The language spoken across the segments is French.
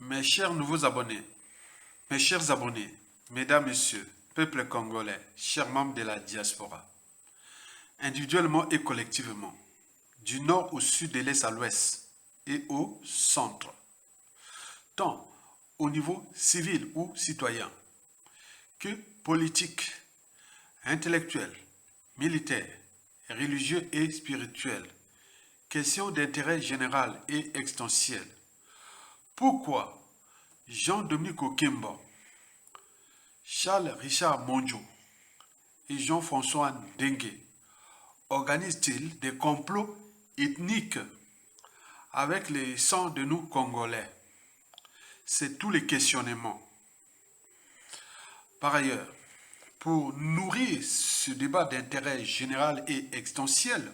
Mes chers nouveaux abonnés, mes chers abonnés, mesdames, messieurs, peuple congolais, chers membres de la diaspora, individuellement et collectivement, du nord au sud, de l'est à l'ouest et au centre, tant au niveau civil ou citoyen que politique, intellectuel, militaire, religieux et spirituel, question d'intérêt général et extensiel. Pourquoi Jean-Dominique Okemba, Charles-Richard Monjo et Jean-François Dengue organisent-ils des complots ethniques avec les sangs de nous Congolais? C'est tous les questionnements. Par ailleurs, pour nourrir ce débat d'intérêt général et extensiel,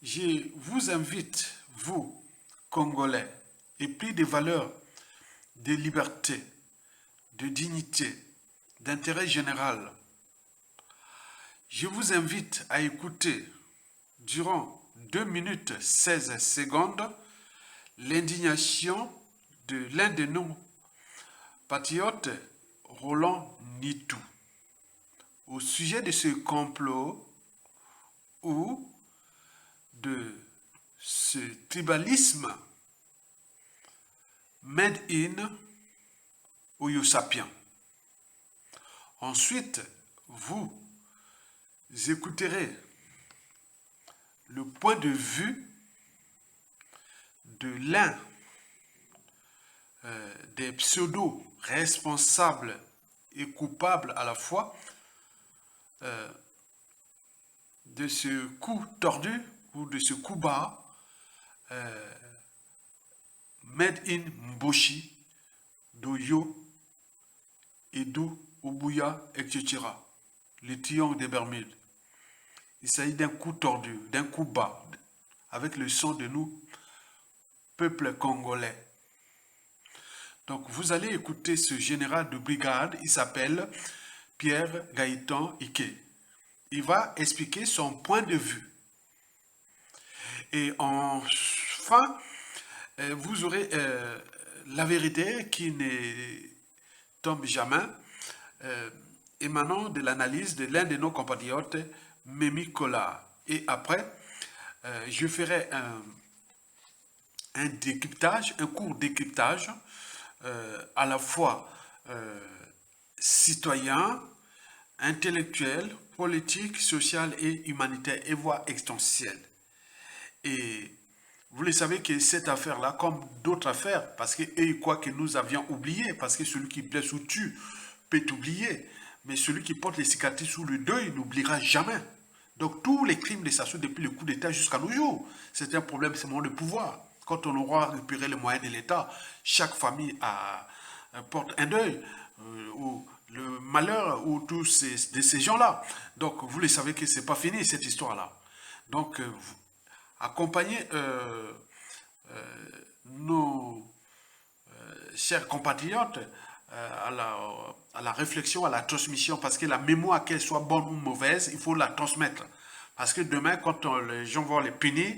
je vous invite, vous, Congolais, épris des valeurs de liberté, de dignité, d'intérêt général, je vous invite à écouter durant 2 minutes 16 secondes l'indignation de l'un de nos patriotes, Roland Nitou, au sujet de ce complot ou de ce tribalisme made in Oyo Sapien. Ensuite, vous écouterez le point de vue de l'un des pseudo-responsables et coupables à la fois de ce coup tordu ou de ce coup bas made in Mboshi, d'Oyo, Edo, Obuya, etc. Le triangle des Bermudes. Il s'agit d'un coup tordu, d'un coup bas, avec le sang de nous, peuple congolais. Donc vous allez écouter ce général de brigade, il s'appelle Pierre Gaëtan Ike. Il va expliquer son point de vue. Et enfin, vous aurez la vérité qui ne tombe jamais, émanant de l'analyse de l'un de nos compatriotes, Mémi Kola. Et après, je ferai un décryptage, un court décryptage, à la fois citoyen, intellectuel, politique, social et humanitaire, et voire extensiel. Et vous le savez que cette affaire-là, comme d'autres affaires, parce qu'ils croient que nous avions oublié, parce que celui qui blesse ou tue peut oublier, mais celui qui porte les cicatrices ou le deuil n'oubliera jamais. Donc tous les crimes de Sassou depuis le coup d'État jusqu'à nos jours, c'est un problème seulement de pouvoir. Quand on aura récupéré les moyens de l'État, chaque famille porte un deuil, ou le malheur, ou tous ces gens-là. Donc vous le savez que ce n'est pas fini cette histoire-là. Donc accompagner nos chers compatriotes à la réflexion, à la transmission, parce que la mémoire, qu'elle soit bonne ou mauvaise, il faut la transmettre. Parce que demain, quand les gens vont les punir,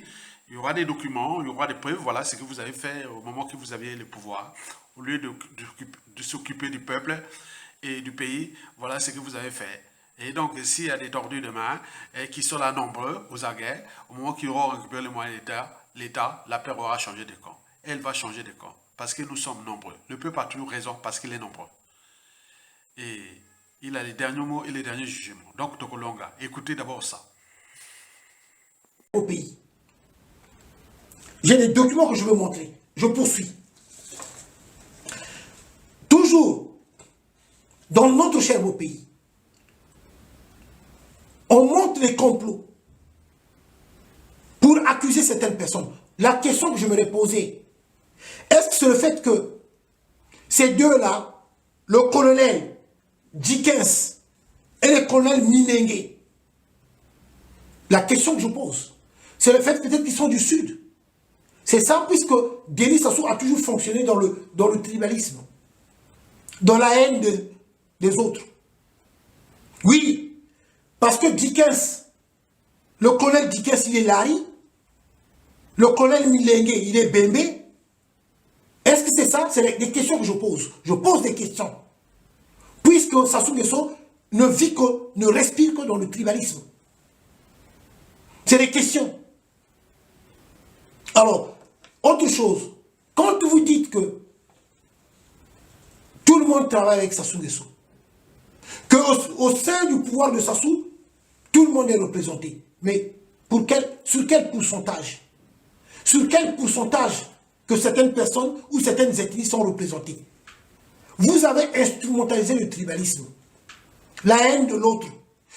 il y aura des documents, il y aura des preuves, voilà ce que vous avez fait au moment que vous aviez le pouvoir. Au lieu de s'occuper du peuple et du pays, voilà ce que vous avez fait. Et donc, s'il y a des tordus demain, qui sont là nombreux, aux aguets, au moment qu'ils auront récupéré les moyens de l'État, la paix aura changé de camp. Elle va changer de camp, parce que nous sommes nombreux. Le peuple a toujours raison, parce qu'il est nombreux. Et il a les derniers mots et les derniers jugements. Donc, Tokolonga, écoutez d'abord ça. Au pays. J'ai des documents que je veux montrer. Je poursuis. Toujours, dans notre cher beau pays, on montre les complots pour accuser certaines personnes. La question que je me posée, est-ce que c'est le fait que ces deux-là, le colonel Dickens et le colonel Minengue, la question que je pose, c'est le fait peut-être qu'ils sont du Sud. C'est ça, puisque Denis Sassou a toujours fonctionné dans le tribalisme, dans la haine des autres. Oui, parce que Dickens, le colonel Dickens, il est Lari, le colonel Minengue, il est Bembe, Est-ce que c'est ça? C'est des questions que je pose. Je pose des questions. Puisque Sassou Nguesso ne vit que, ne respire que dans le tribalisme. C'est des questions. Alors, autre chose, quand vous dites que tout le monde travaille avec Sassou Nguesso, qu'au sein du pouvoir de Sassou, tout le monde est représenté. Mais sur quel pourcentage? Sur quel pourcentage que certaines personnes ou certaines ethnies sont représentées? Vous avez instrumentalisé le tribalisme, la haine de l'autre.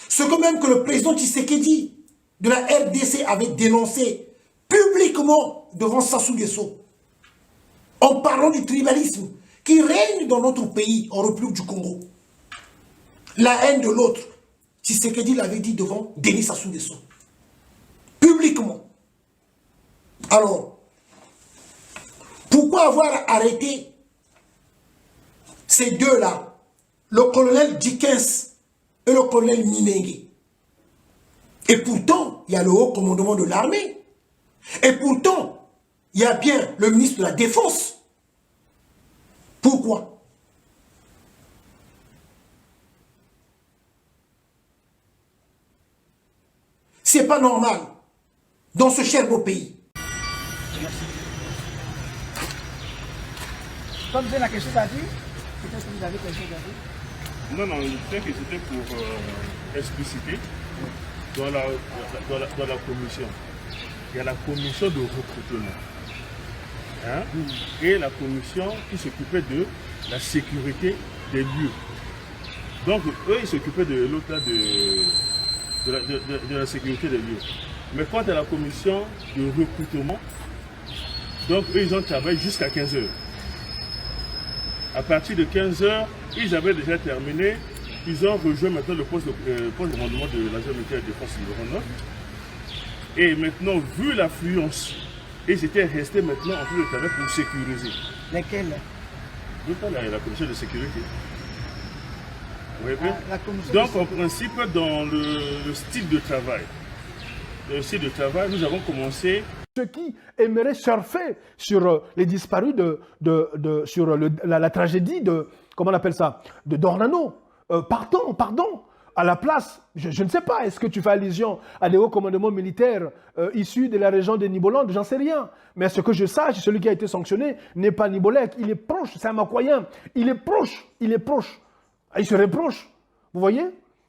Ce que même que le président Tshisekedi de la RDC avait dénoncé publiquement devant Sassou Nguesso, en parlant du tribalisme qui règne dans notre pays, en République du Congo. La haine de l'autre, Tshisekedi l'avait dit devant Denis Sassou Nguesso, publiquement. Alors, pourquoi avoir arrêté ces deux-là, le colonel Dickens et le colonel Minengue? Et pourtant, il y a le haut commandement de l'armée. Et pourtant, il y a bien le ministre de la Défense. Pourquoi? C'est pas normal dans ce cher beau pays. Comme c'est la question à dire, peut-être que vous avez quelque chose à dire. Non, je sais que c'était pour expliciter dans la commission. Il y a la commission de recrutement. Hein, et la commission qui s'occupait de la sécurité des lieux. Donc, eux, ils s'occupaient de l'autre là, de la sécurité des lieux. Mais quant à la commission de recrutement, donc eux, ils ont travaillé jusqu'à 15 h. À partir de 15 h, ils avaient déjà terminé. Ils ont rejoint maintenant le poste de commandement de l'agent militaire de défense numéro 9. Et maintenant, vu l'affluence, ils étaient restés maintenant en train de travailler pour sécuriser. Lesquels? La commission de sécurité. Vous voyez bien? Commission. Donc, en principe, dans le style de travail, nous avons commencé. Ceux qui aimeraient surfer sur les disparus sur la tragédie de, comment on appelle ça, de Dornano. Pardon, à la place, je ne sais pas, est-ce que tu fais allusion à des hauts commandements militaires issus de la région de Nibolande? J'en sais rien. Mais à ce que je sache, celui qui a été sanctionné n'est pas Nibolek, il est proche, c'est un Makoyen. Il est proche. Il serait proche, vous voyez,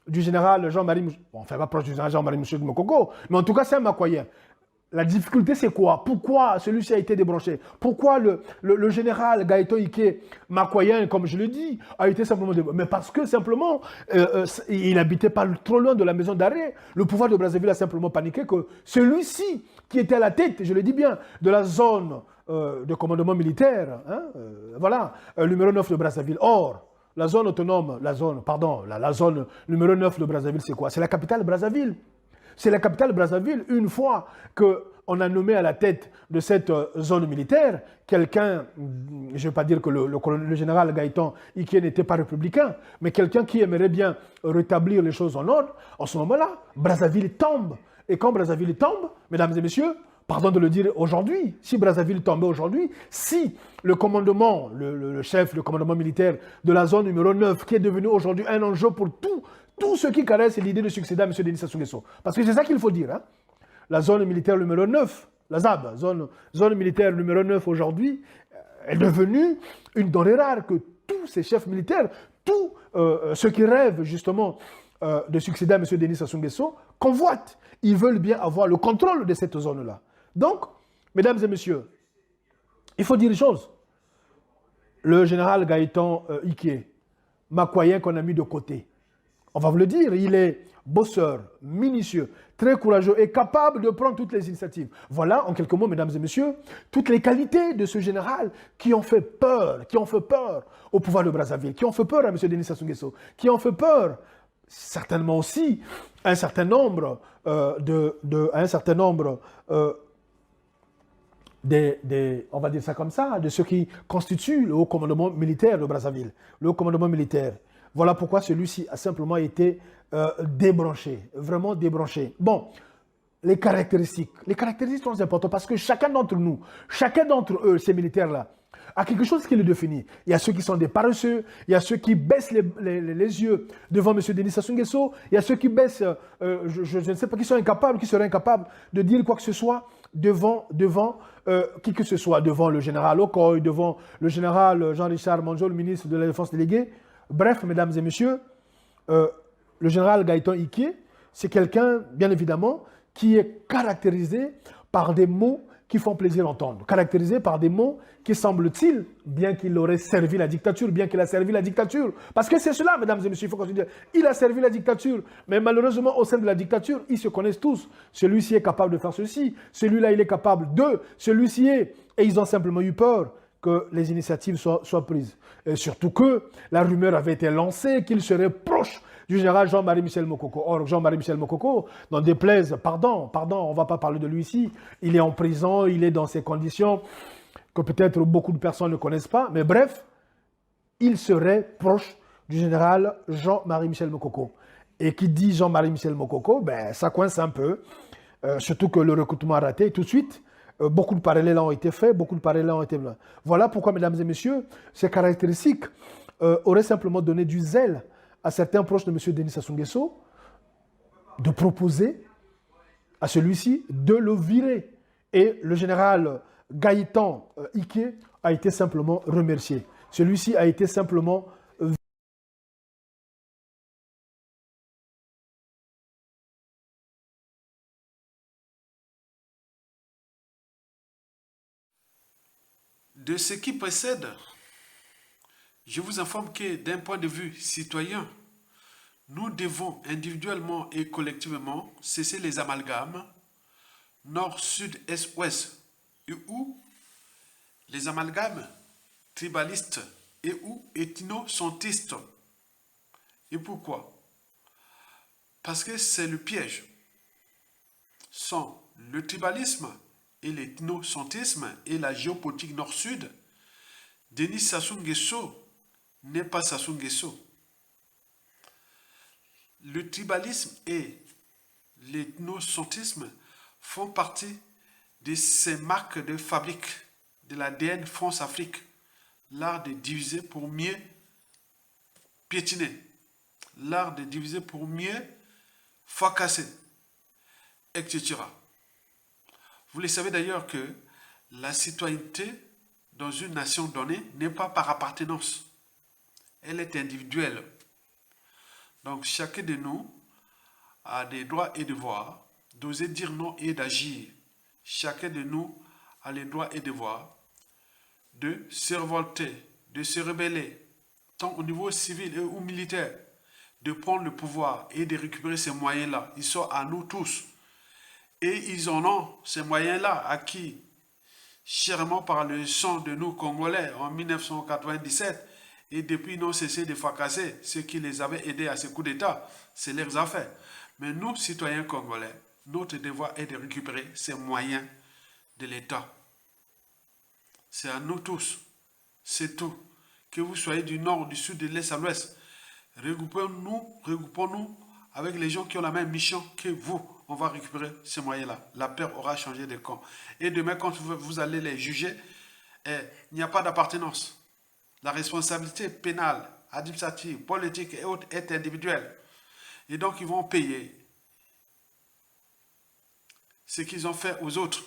du général Jean-Marie Mouchou. Bon, enfin, pas proche du général Jean-Marie Mouchou de Mokoko, mais en tout cas, c'est un Makoyen. La difficulté, c'est quoi? Pourquoi celui-ci a été débranché? Pourquoi le général Gaëtan Ike, Makoyen, comme je le dis, a été simplement débranché? Mais parce que simplement, il habitait pas trop loin de la maison d'arrêt. Le pouvoir de Brazzaville a simplement paniqué que celui-ci, qui était à la tête, je le dis bien, de la zone de commandement militaire, numéro 9 de Brazzaville. Or, la zone autonome, la zone numéro 9 de Brazzaville, c'est quoi? C'est la capitale Brazzaville. C'est la capitale Brazzaville. Une fois qu'on a nommé à la tête de cette zone militaire quelqu'un, je ne vais pas dire que le général Gaëtan Ike n'était pas républicain, mais quelqu'un qui aimerait bien rétablir les choses en ordre, en ce moment-là, Brazzaville tombe. Et quand Brazzaville tombe, mesdames et messieurs, pardon de le dire aujourd'hui, si Brazzaville tombait aujourd'hui, si le commandement, le chef, le commandement militaire de la zone numéro 9, qui est devenu aujourd'hui un enjeu pour tous ceux qui caressent l'idée de succéder à M. Denis Sassou Nguesso. Parce que c'est ça qu'il faut dire. Hein. La zone militaire numéro 9, la ZAB, zone militaire numéro 9 aujourd'hui, est devenue une denrée rare que tous ces chefs militaires, tous ceux qui rêvent justement de succéder à M. Denis Sassou Nguesso, convoitent. Ils veulent bien avoir le contrôle de cette zone-là. Donc, mesdames et messieurs, il faut dire une chose. Le général Gaëtan Ike, Makoyen qu'on a mis de côté, on va vous le dire, il est bosseur, minutieux, très courageux et capable de prendre toutes les initiatives. Voilà, en quelques mots, mesdames et messieurs, toutes les qualités de ce général qui ont fait peur au pouvoir de Brazzaville, qui ont fait peur à M. Denis Sassou Nguesso, qui ont fait peur, certainement aussi, à un certain nombre on va dire ça comme ça, de ceux qui constituent le haut commandement militaire de Brazzaville, le haut commandement militaire. Voilà pourquoi celui-ci a simplement été débranché, vraiment débranché. Bon, les caractéristiques sont importantes parce que chacun d'entre nous, chacun d'entre eux, ces militaires-là, à quelque chose qui le définit. Il y a ceux qui sont des paresseux, il y a ceux qui baissent les yeux devant M. Denis Sassou Nguesso, il y a ceux qui baissent, je ne sais pas, qui sont incapables, qui seraient incapables de dire quoi que ce soit devant qui que ce soit, devant le général Okoye, devant le général Jean-Richard Manjol, ministre de la Défense délégué. Bref, mesdames et messieurs, le général Gaëtan Ike, c'est quelqu'un, bien évidemment, qui est caractérisé par des mots qui font plaisir à entendre, caractérisé par des mots qui, semble-t-il, bien qu'il aurait servi la dictature, bien qu'il a servi la dictature, parce que c'est cela, mesdames et messieurs, il faut continuer. Il a servi la dictature, mais malheureusement, au sein de la dictature, ils se connaissent tous. Celui-ci est capable de faire ceci, celui-là, il est capable de, celui-ci est... Et ils ont simplement eu peur que les initiatives soient prises. Et surtout que la rumeur avait été lancée qu'il serait proche du général Jean-Marie Michel Mokoko. Or, Jean-Marie Michel Mokoko, n'en déplaise, pardon, on ne va pas parler de lui ici, il est en prison, il est dans ces conditions que peut-être beaucoup de personnes ne connaissent pas, mais bref, il serait proche du général Jean-Marie Michel Mokoko. Et qui dit Jean-Marie Michel Mokoko, ben, ça coince un peu, surtout que le recrutement a raté tout de suite. Beaucoup de parallèles ont été faits, beaucoup de parallèles ont été... Voilà pourquoi, mesdames et messieurs, ces caractéristiques auraient simplement donné du zèle à certains proches de M. Denis Sassou Nguesso de proposer à celui-ci de le virer. Et le général Gaëtan Ike a été simplement remercié. Celui-ci a été simplement De ce qui précède, je vous informe que d'un point de vue citoyen, nous devons individuellement et collectivement cesser les amalgames nord, sud, est, ouest et ou les amalgames tribalistes et ou ethnocentistes. Et pourquoi? Parce que c'est le piège. Sans le tribalisme et l'ethnocentrisme et la géopolitique nord-sud, Denis Sassou Nguesso n'est pas Sassou Nguesso. Le tribalisme et l'ethnocentrisme font partie de ces marques de fabrique de l'ADN France-Afrique, l'art de diviser pour mieux piétiner, l'art de diviser pour mieux fracasser, etc. Vous le savez d'ailleurs que la citoyenneté dans une nation donnée n'est pas par appartenance. Elle est individuelle. Donc chacun de nous a des droits et devoirs d'oser dire non et d'agir. Chacun de nous a les droits et devoirs de se révolter, de se rebeller, tant au niveau civil ou militaire, de prendre le pouvoir et de récupérer ces moyens-là. Ils sont à nous tous. Et ils en ont ces moyens-là acquis chèrement par le sang de nous Congolais en 1997 et depuis ils n'ont cessé de fracasser ceux qui les avaient aidés à ce coup d'État. C'est leurs affaires. Mais nous, citoyens congolais, notre devoir est de récupérer ces moyens de l'État. C'est à nous tous. C'est tout. Que vous soyez du nord, du sud, de l'est à l'ouest. Regroupons-nous avec les gens qui ont la même mission que vous. On va récupérer ces moyens-là. La paix aura changé de camp. Et demain, quand vous allez les juger, il n'y a pas d'appartenance. La responsabilité pénale, administrative, politique et autres est individuelle. Et donc, ils vont payer ce qu'ils ont fait aux autres.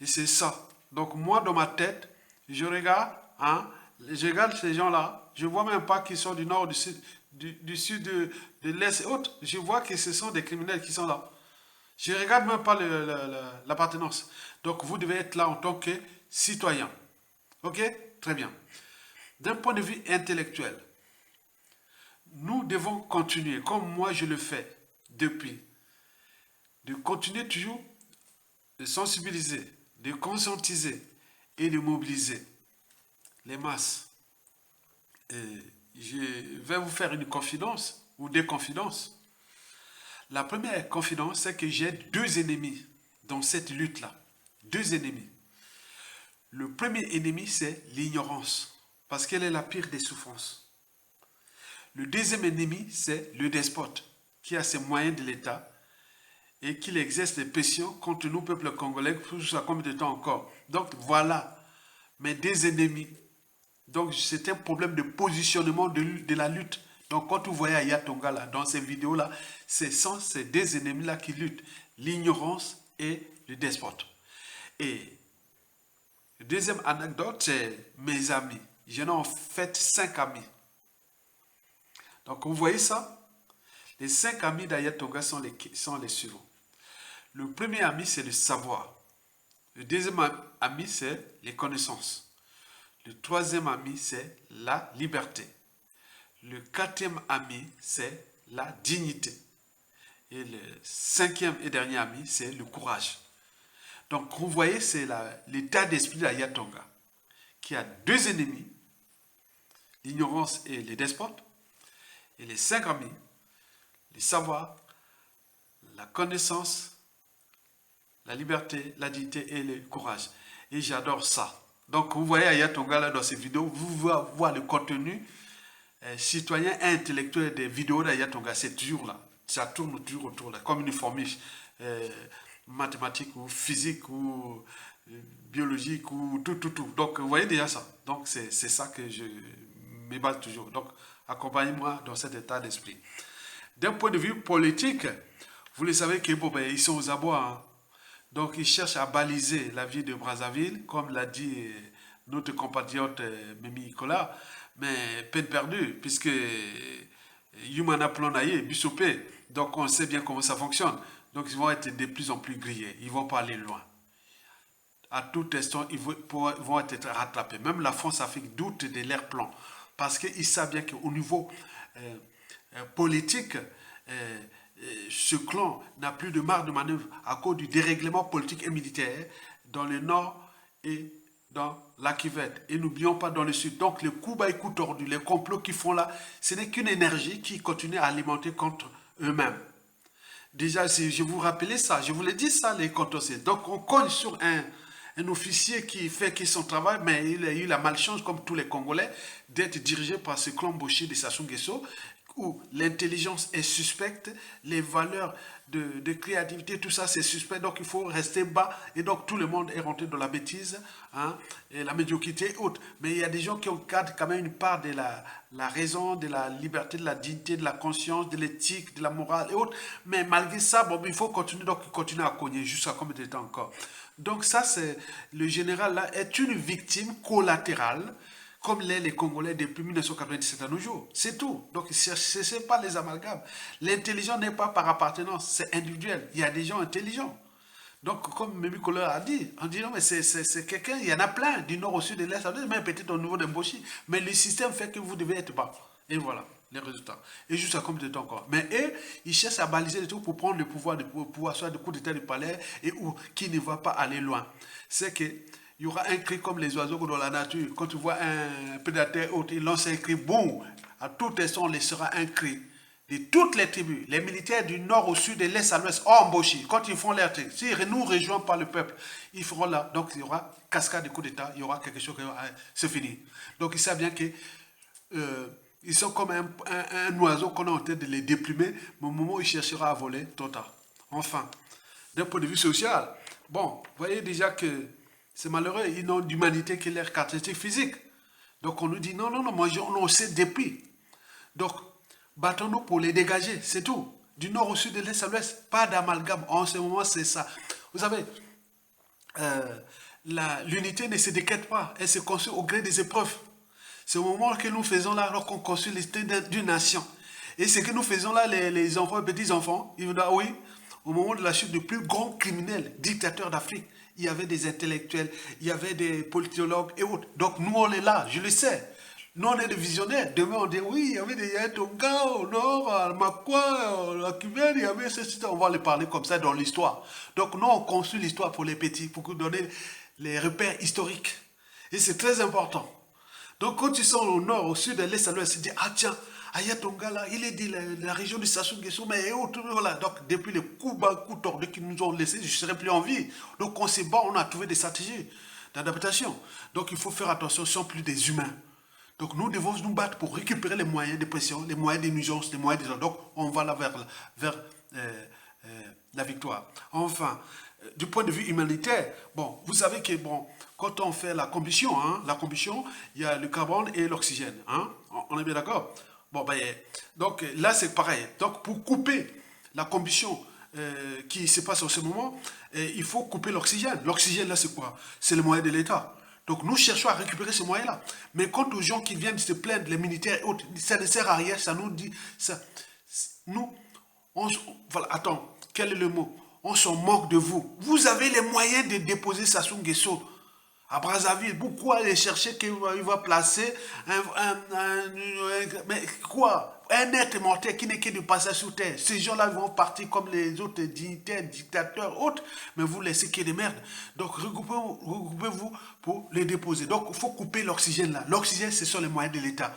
Et c'est ça. Donc, moi, dans ma tête, je regarde ces gens-là. Je ne vois même pas qu'ils sont du nord, du sud, de l'est et autres. Je vois que ce sont des criminels qui sont là. Je ne regarde même pas l'appartenance. Donc, vous devez être là en tant que citoyen. OK? Très bien. D'un point de vue intellectuel, nous devons continuer, comme moi je le fais depuis, de continuer toujours de sensibiliser, de conscientiser et de mobiliser les masses. Et je vais vous faire une confidence ou des confidences. La première confidence, c'est que j'ai deux ennemis dans cette lutte-là. Deux ennemis. Le premier ennemi, c'est l'ignorance, parce qu'elle est la pire des souffrances. Le deuxième ennemi, c'est le despote, qui a ses moyens de l'État et qui exerce des pressions contre nous, peuple congolais, pour ça combien de temps encore. Donc voilà mais des ennemis. Donc, c'est un problème de positionnement de la lutte. Donc, quand vous voyez Aya Tonga là, dans ces vidéos-là, ce sont ces deux ennemis-là qui luttent. L'ignorance et le despote. Et deuxième anecdote, c'est mes amis. J'en ai en fait 5 amis. Donc, vous voyez ça? Les 5 amis d'Aya Tonga sont les suivants. Le premier ami, c'est le savoir. Le deuxième ami, c'est les connaissances. Le troisième ami, c'est la liberté. Le quatrième ami, c'est la dignité. Et le cinquième et dernier ami, c'est le courage. Donc, vous voyez, c'est l'état d'esprit d'Aya Tonga, qui a 2 ennemis, l'ignorance et les despotes, et les 5 amis, le savoir, la connaissance, la liberté, la dignité et le courage. Et j'adore ça. Donc, vous voyez Aya Tonga là dans ces vidéos, vous voyez le contenu citoyen et intellectuel des vidéos d'Aya Tonga, c'est toujours là. Ça tourne toujours autour là, comme une formule mathématique ou physique ou biologique ou tout. Donc, vous voyez déjà ça. Donc, c'est ça que je me base toujours. Donc, accompagnez-moi dans cet état d'esprit. D'un point de vue politique, vous le savez qu'ils sont aux abois. Hein. Donc, ils cherchent à baliser la vie de Brazzaville, comme l'a dit notre compatriote Mimi Nicolas, mais peine perdue, puisque Yumana Plonaye, Bissopé, donc on sait bien comment ça fonctionne. Donc, ils vont être de plus en plus grillés, ils ne vont pas aller loin. À tout instant, ils vont être rattrapés. Même la France-Afrique doute de leur plan, parce qu'ils savent bien qu'au niveau politique, ce clan n'a plus de marge de manœuvre à cause du dérèglement politique et militaire dans le nord et dans la Kivette. Et n'oublions pas dans le sud. Donc les coups bas et coups tordus, les complots qu'ils font là, ce n'est qu'une énergie qui continue à alimenter contre eux-mêmes. Déjà, je vous rappelais ça, je vous l'ai dit ça, les contentieux. Donc on cogne sur un officier qui fait son travail, mais il a eu la malchance, comme tous les Congolais, d'être dirigé par ce clan Boshi de Sassou Nguesso, où l'intelligence est suspecte, les valeurs de créativité, tout ça c'est suspect, donc il faut rester bas, et donc tout le monde est rentré dans la bêtise, hein, et la médiocrité et autres. Mais il y a des gens qui ont quand même une part de la raison, de la liberté, de la dignité, de la conscience, de l'éthique, de la morale et autres. Mais malgré ça, bon, il faut continuer à cogner jusqu'à combien de temps encore. Donc ça, c'est le général là est une victime collatérale, comme les Congolais depuis 1997 à nos jours. C'est tout. Donc, ce n'est pas les amalgames. L'intelligence n'est pas par appartenance, c'est individuel. Il y a des gens intelligents. Donc, comme Mimi Kola a dit, on dit non, mais c'est quelqu'un, il y en a plein, du nord au sud, de l'est, même peut-être au niveau d'Mboshi. Mais le système fait que vous devez être bas. Et voilà, les résultats. Et juste à combien de temps encore. Mais eux, ils cherchent à baliser les trucs pour prendre le pouvoir soit de coup d'état du palais, et qui ne va pas aller loin. C'est que il y aura un cri comme les oiseaux dans la nature. Quand tu vois un prédateur, il lance un cri, boum, à tout instant, il sera un cri de toutes les tribus. Les militaires du nord au sud, de l'est à l'ouest, embauchés. Quand ils font leur truc, si nous rejoignent par le peuple, ils feront là. Donc, il y aura cascade de coups d'État, il y aura quelque chose qui va se finir. Donc, ils savent bien que ils sont comme un oiseau qu'on est en train de les déplumer, mais au moment où il cherchera à voler, trop tard. Enfin, d'un point de vue social, bon, vous voyez déjà que c'est malheureux, ils n'ont d'humanité que leur caractéristique physique. Donc on nous dit non, moi on sait depuis. Donc battons-nous pour les dégager, c'est tout. Du nord au sud, de l'est à l'ouest, pas d'amalgame. En ce moment, c'est ça. Vous savez, l'unité ne se décrète pas, elle se construit au gré des épreuves. C'est au moment que nous faisons là, alors qu'on construit l'unité d'une nation. Et ce que nous faisons là, les enfants, les petits-enfants, ils vont dire oui, au moment de la chute du plus grand criminel, dictateur d'Afrique, il y avait des intellectuels, il y avait des politologues et autres. Donc nous, on est là, je le sais. Nous, on est des visionnaires. Demain, on dit, oui, il y avait des Tonga au nord, à Makwa, à Kivette, il y avait ceci. On va les parler comme ça dans l'histoire. Donc nous, on construit l'histoire pour les petits, pour nous donner les repères historiques. Et c'est très important. Donc quand ils sont au nord, au sud, à l'est, à l'ouest, ils disent, ah tiens, Aya Tonga là, il est dit la région de Sassou Nguesso, mais voilà. Donc depuis les coups bas, coups tordus qu'ils nous ont laissés, je ne serai plus en vie. Donc on s'est bat, on a trouvé des stratégies d'adaptation. Donc il faut faire attention, ce ne sont plus des humains. Donc nous devons nous battre pour récupérer les moyens de pression, les moyens de nuisance, les moyens de... Donc on va là vers la victoire. Enfin, du point de vue humanitaire, bon, vous savez que bon, quand on fait la combustion, il y a le carbone et l'oxygène. Hein, on est bien d'accord? Bon, ben, donc là, c'est pareil. Donc, pour couper la combustion qui se passe en ce moment, il faut couper l'oxygène. L'oxygène, là, c'est quoi? C'est le moyen de l'État. Donc, nous cherchons à récupérer ce moyen-là. Mais quant aux gens qui viennent se plaindre, les militaires et autres, ça ne sert à rien. Ça nous dit... Ça, nous, voilà, attends, quel est le mot? On s'en moque de vous. Vous avez les moyens de déposer Sassou Nguesso à Brazzaville. Pourquoi aller chercher qu'il va placer mais quoi? Un être mortel qui n'est que de passage sur terre. Ces gens-là vont partir comme les autres dignitaires, dictateurs, autres, mais vous laissez qu'il y ait des merdes. Donc regroupez-vous pour les déposer. Donc il faut couper l'oxygène là. L'oxygène, ce sont les moyens de l'État.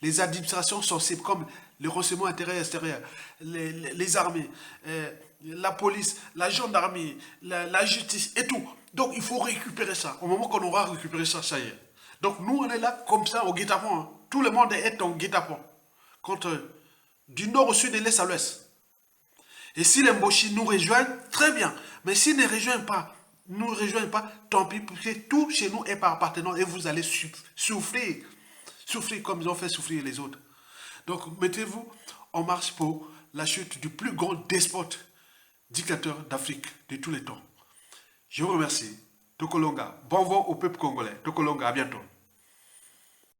Les administrations sensibles comme le renseignement intérieur et extérieur, les armées, la police, la gendarmerie, la justice et tout. Donc il faut récupérer ça. Au moment qu'on aura récupéré ça, ça y est. Donc nous on est là comme ça au guet-apens. Hein. Tout le monde est en guet-apens. Du nord au sud et de l'est à l'ouest. Et si les Mboshi nous rejoignent, très bien. Mais s'ils ne nous rejoignent pas, tant pis, parce que tout chez nous est par appartenance et vous allez souffrir. Souffrir comme ils ont fait souffrir les autres. Donc mettez-vous en marche pour la chute du plus grand despote dictateur d'Afrique de tous les temps. Je vous remercie. Tokolonga. Bon vent au peuple congolais. Tokolonga, à bientôt.